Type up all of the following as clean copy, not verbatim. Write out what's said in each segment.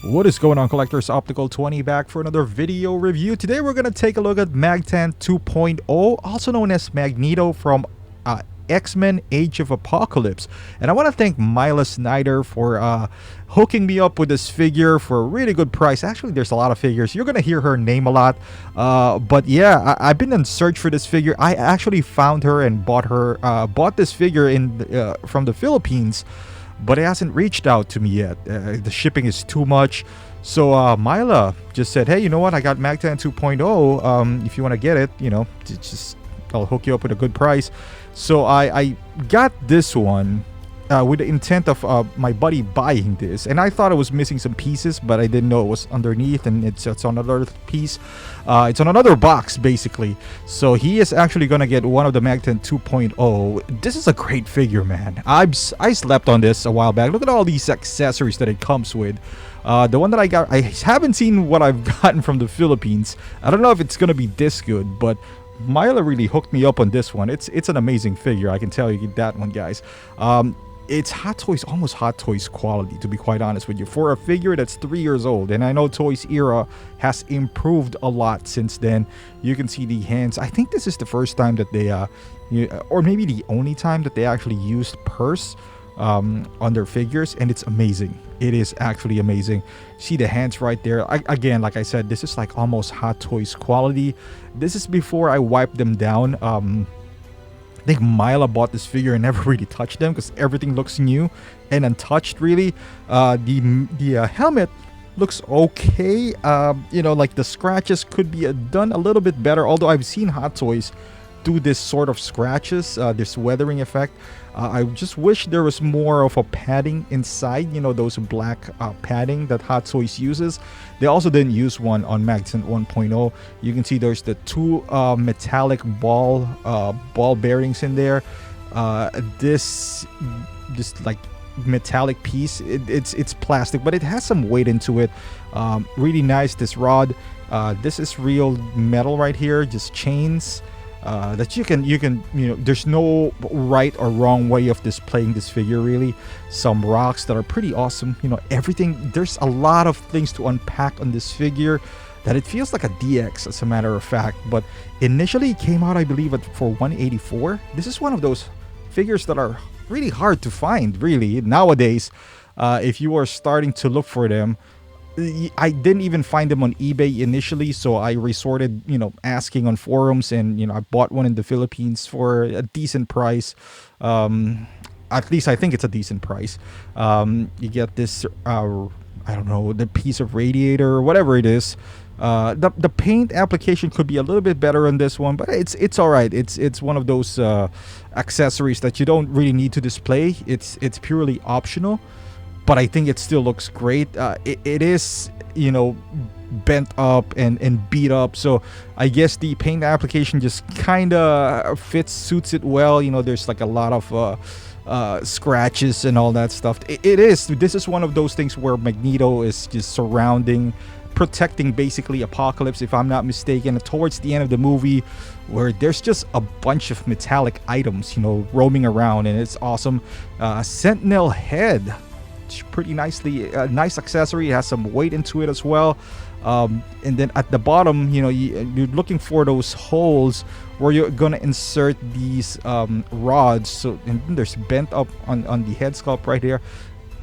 What is going on, collectors? Optical 20 back for another video review. Today we're going to take a look at Magtant 2.0, also known as Magneto from X-Men Age of Apocalypse. And I want to thank Myla Snyder for hooking me up with this figure for a really good price. Actually, there's a lot of figures. You're going to hear her name a lot. But yeah, I've been in search for this figure. I actually found her and bought this figure from the Philippines, but it hasn't reached out to me yet. The shipping is too much. So Myla just said, hey, you know what? I got Magtant 2.0. If you want to get it, I'll hook you up with a good price. So I got this one with the intent of my buddy buying this, and I thought it was missing some pieces, but I didn't know it was underneath, and it's on another piece. It's on another box basically. So he is actually gonna get one of the Magtant 2.0. This is a great figure, man. I slept on this a while back. Look at all these accessories that it comes with. The one that I got, I haven't seen what I've gotten from the Philippines. I don't know if it's gonna be this good, but Myla really hooked me up on this one. It's an amazing figure, I can tell you that one, guys. It's Hot Toys, almost Hot Toys quality, to be quite honest with you, for a figure that's 3 years old. And I know Toys era has improved a lot since then. You can see the hands. I think this is the first time that they or maybe the only time that they actually used purse on their figures, and it's amazing. It is actually amazing. See the hands right there. Again, like I said, this is like almost Hot Toys quality. This is before I wiped them down. I think Myla bought this figure and never really touched them because everything looks new and untouched, really. The helmet looks okay. Like the scratches could be done a little bit better, although I've seen Hot Toys do this sort of scratches, this weathering effect. I just wish there was more of a padding inside, those black padding that Hot Toys uses. They also didn't use one on Magtant 1.0. You can see there's the two metallic ball bearings in there. This like metallic piece, it's plastic, but it has some weight into it. Really nice. This rod, this is real metal right here, just chains. That you can there's no right or wrong way of displaying this figure, really. Some rocks that are pretty awesome, everything. There's a lot of things to unpack on this figure that it feels like a DX, as a matter of fact. But initially it came out, I believe, for 184. This is one of those figures that are really hard to find, really, nowadays. If you are starting to look for them, I didn't even find them on eBay initially, so I resorted, asking on forums, and I bought one in the Philippines for a decent price. At least I think it's a decent price. You get this, I don't know, the piece of radiator or whatever it is. The paint application could be a little bit better on this one, but it's all right. It's one of those accessories that you don't really need to display. It's purely optional. But I think it still looks great. It is, bent up and beat up. So I guess the paint application just kind of suits it well. There's like a lot of scratches and all that stuff. This is one of those things where Magneto is just protecting basically Apocalypse, if I'm not mistaken, towards the end of the movie, where there's just a bunch of metallic items, roaming around, and it's awesome. Sentinel head. Pretty nicely, nice accessory. It has some weight into it as well. And then at the bottom, you're looking for those holes where you're gonna insert these rods. So, and then there's bent up on the head sculpt right there.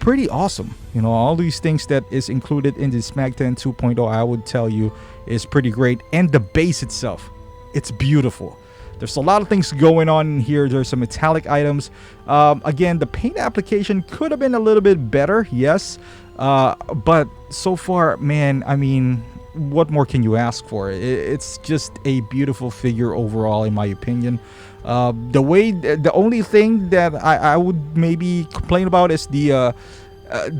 Pretty awesome. All these things that is included in this Magtant 2.0, I would tell you, is pretty great. And the base itself, it's beautiful. There's a lot of things going on here. There's some metallic items. Again, the paint application could have been a little bit better, yes. But so far, man, I mean, what more can you ask for? It's just a beautiful figure overall, in my opinion. The only thing that I would maybe complain about is the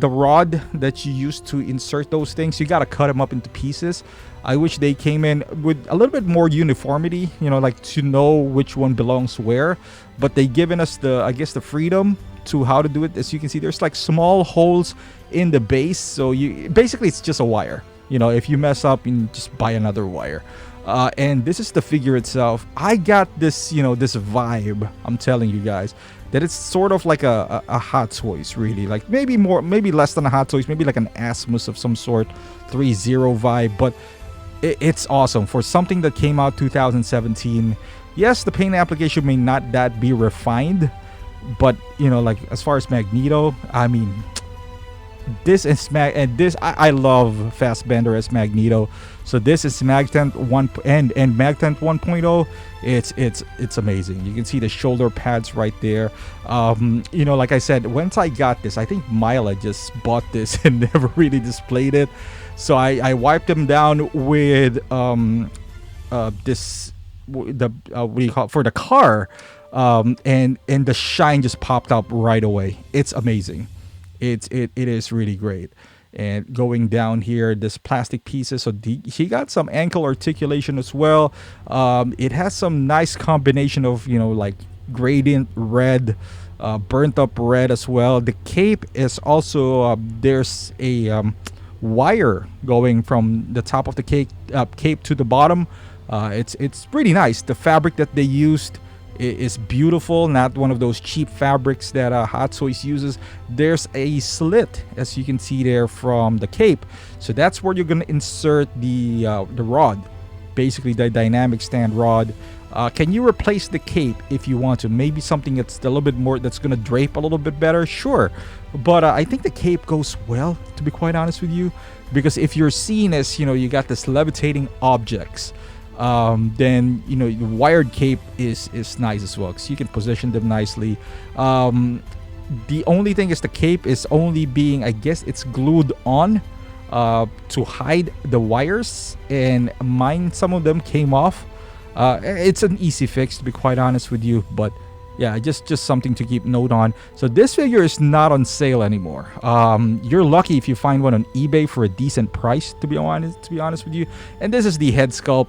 rod that you use to insert those things. You gotta cut them up into pieces. I wish they came in with a little bit more uniformity, like to know which one belongs where. But they given us the freedom to how to do it. As you can see, there's like small holes in the base, so basically it's just a wire. If you mess up, you just buy another wire. And this is the figure itself. I got this, you know, this vibe, I'm telling you guys, that it's sort of like a Hot Toys, really. Like maybe more, maybe less than a Hot Toys, maybe like an Asmus of some sort, 3.0 vibe. But it's awesome for something that came out 2017. Yes, the paint application may not that be refined, but you know, like as far as Magneto, I mean, this is I love Fassbender as Magneto. So this is Magtant 1 and Magtant 1.0. It's amazing. You can see the shoulder pads right there. You know, like I said, once I got this, I think Mila just bought this and never really displayed it. So I wiped them down with this what do you call it, for the car, and the shine just popped up right away. It's amazing. It is really great. And going down here, this plastic pieces, so he got some ankle articulation as well. It has some nice combination of, you know, like gradient red, burnt up red as well. The cape is also there's a wire going from the top of the cape to the bottom. It's pretty nice. The fabric that they used is beautiful, not one of those cheap fabrics that Hot Toys uses. There's a slit, as you can see there, from the cape, so that's where you're gonna insert the rod, basically the dynamic stand rod. Can you replace the cape if you want to? Maybe something that's a little bit more, that's gonna drape a little bit better, sure. But I think the cape goes well, to be quite honest with you, because if you're seen as, you know, you got this levitating objects, then, you know, the wired cape is nice as well, because you can position them nicely. The only thing is the cape is only being, I guess it's glued on to hide the wires, and mine, some of them came off. It's an easy fix, to be quite honest with you, but yeah, just something to keep note on. So this figure is not on sale anymore. You're lucky if you find one on eBay for a decent price, to be honest with you. And this is the head sculpt.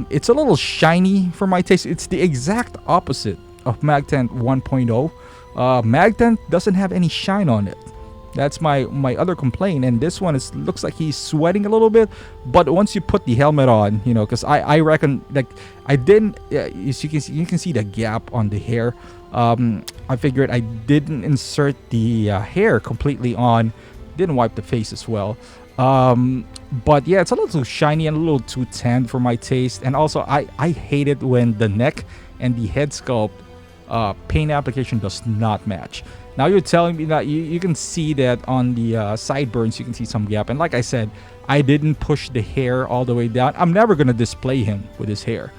It's a little shiny for my taste. It's the exact opposite of Magtant 1.0. Magtant doesn't have any shine on it. That's my other complaint. And this one looks like he's sweating a little bit. But once you put the helmet on, you know, because I reckon, like, I didn't. You can see the gap on the hair. I figured I didn't insert the hair completely on. Didn't wipe the face as well. But yeah, it's a little too shiny and a little too tanned for my taste. And also, I hate it when the neck and the head sculpt paint application does not match. Now you're telling me that you can see that on the sideburns, you can see some gap. And like I said, I didn't push the hair all the way down. I'm never going to display him with his hair.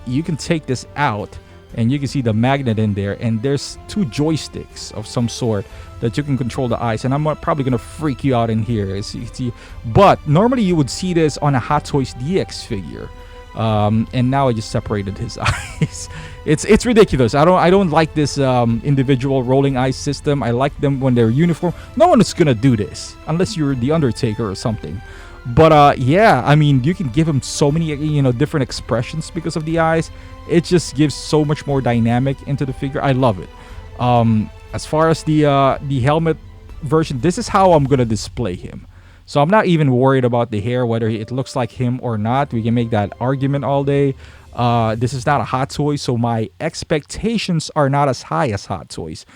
You can take this out and you can see the magnet in there, and there's two joysticks of some sort that you can control the eyes, and I'm probably gonna freak you out in here, as you can see. But normally you would see this on a Hot Toys DX figure, and now I just separated his eyes. It's ridiculous. I don't like this individual rolling eyes system. I like them when they're uniform. No one is gonna do this unless you're the Undertaker or something. But yeah, I mean, you can give him so many, you know, different expressions because of the eyes. It just gives so much more dynamic into the figure. I love it. As far as the helmet version, this is how I'm gonna display him. So I'm not even worried about the hair, whether it looks like him or not. We can make that argument all day. This is not a Hot Toy, so my expectations are not as high as Hot Toys.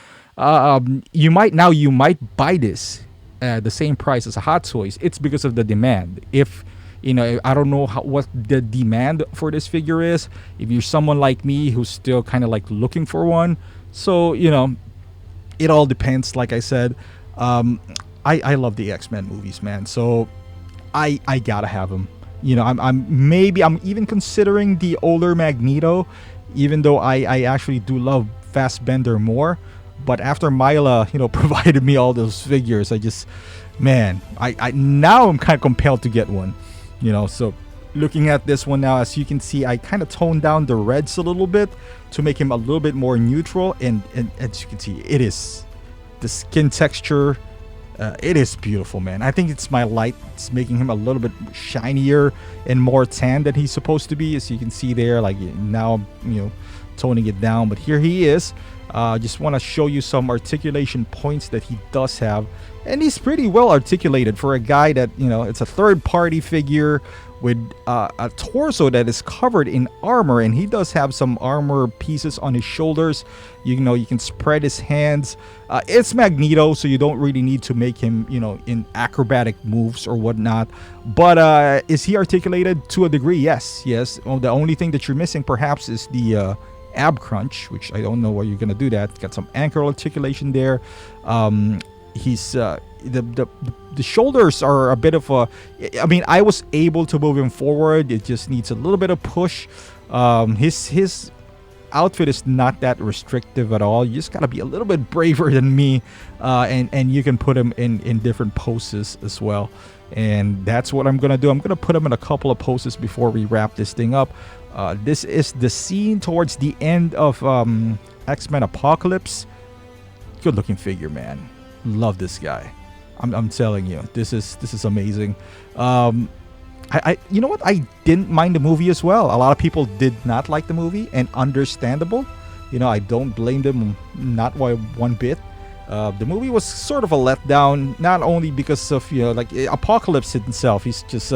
You might buy this at the same price as a Hot Toys. It's because of the demand. If you know, I don't know what the demand for this figure is. If you're someone like me who's still kind of like looking for one, so you know, it all depends. Like I said, I love the X-Men movies, man. So I gotta have them. You know, I'm even considering the older Magneto, even though I actually do love Fassbender more. But after Mila, you know, provided me all those figures, I just, man, I now I'm kind of compelled to get one. You know, so looking at this one now, as you can see, I kind of toned down the reds a little bit to make him a little bit more neutral. And as you can see, it is the skin texture. It is beautiful, man. I think it's my light. It's making him a little bit shinier and more tan than he's supposed to be. As you can see there, like now, you know, toning it down. But here he is. Just want to show you some articulation points that he does have, and he's pretty well articulated for a guy that, you know, it's a third-party figure with a torso that is covered in armor, and he does have some armor pieces on his shoulders. You know, you can spread his hands. It's Magneto, so you don't really need to make him, you know, in acrobatic moves or whatnot. But is he articulated to a degree? Yes. Well, the only thing that you're missing perhaps is the ab crunch, which I don't know where you're gonna do that. Got some ankle articulation there. He's the shoulders are a bit of a, I mean, I was able to move him forward. It just needs a little bit of push. His outfit is not that restrictive at all. You just gotta be a little bit braver than me, and you can put him in different poses as well. And that's what I'm gonna do. I'm gonna put him in a couple of poses before we wrap this thing up. This is the scene towards the end of X-Men Apocalypse. Good looking figure, man. Love this guy. I'm telling you, this is amazing. I you know what, I didn't mind the movie as well. A lot of people did not like the movie, and understandable. You know, I don't blame them, not one bit. The movie was sort of a letdown, not only because of, you know, like Apocalypse himself. He's just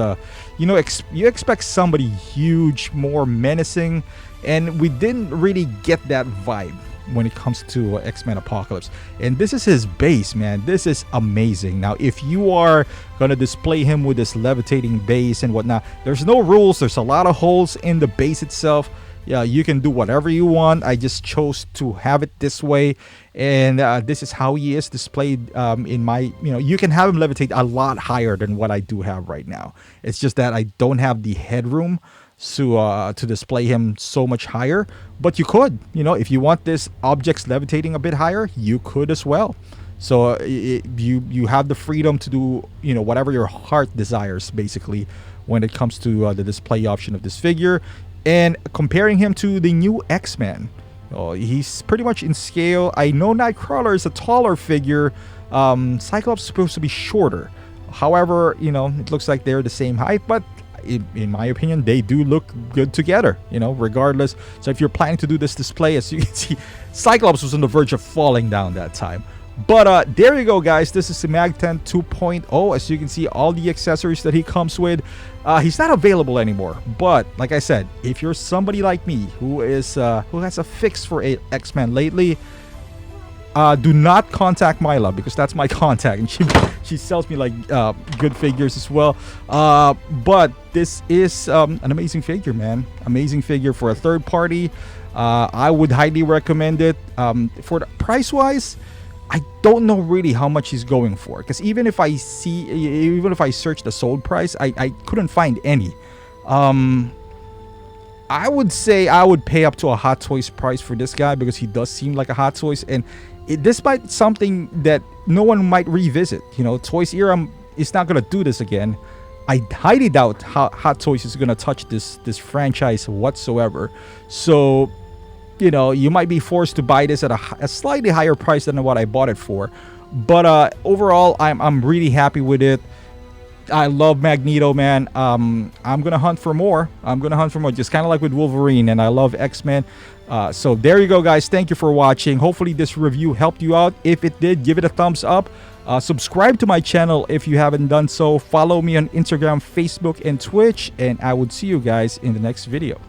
you know, you expect somebody huge, more menacing, and we didn't really get that vibe when it comes to X-Men Apocalypse. And this is his base, man. This is amazing. Now, if you are gonna display him with this levitating base and whatnot, there's no rules. There's a lot of holes in the base itself. Yeah, you can do whatever you want. I just chose to have it this way, and this is how he is displayed in my, you know, you can have him levitate a lot higher than what I do have right now. It's just that I don't have the headroom to display him so much higher, but you could, you know, if you want this objects levitating a bit higher, you could as well. So you have the freedom to do, you know, whatever your heart desires, basically, when it comes to the display option of this figure. And comparing him to the new X-Men, he's pretty much in scale. I know Nightcrawler is a taller figure. Cyclops is supposed to be shorter. However, you know, it looks like they're the same height, but in my opinion, they do look good together, you know, regardless. So if you're planning to do this display, as you can see, Cyclops was on the verge of falling down that time. But there you go, guys. This is the Magtant 2.0. As you can see, all the accessories that he comes with. He's not available anymore. But like I said, if you're somebody like me who has a fix for X-Men lately, do not contact Myla, because that's my contact, and she sells me like good figures as well. But this is an amazing figure, man. Amazing figure for a third party. I would highly recommend it. For the price wise, I don't know really how much he's going for, because even if I search the sold price, I couldn't find any. I would say I would pay up to a Hot Toys price for this guy, because he does seem like a Hot Toys, and despite something that no one might revisit, you know, Toys era is not gonna do this again. I highly doubt Hot Toys is gonna touch this franchise whatsoever. So, you know, you might be forced to buy this at a slightly higher price than what I bought it for. But overall, I'm really happy with it. I love Magneto, man. I'm gonna hunt for more. Just kind of like with Wolverine, and I love X-Men. So there you go, guys. Thank you for watching. Hopefully this review helped you out. If it did, give it a thumbs up. Subscribe to my channel if you haven't done so. Follow me on Instagram, Facebook, and Twitch, and I would see you guys in the next video.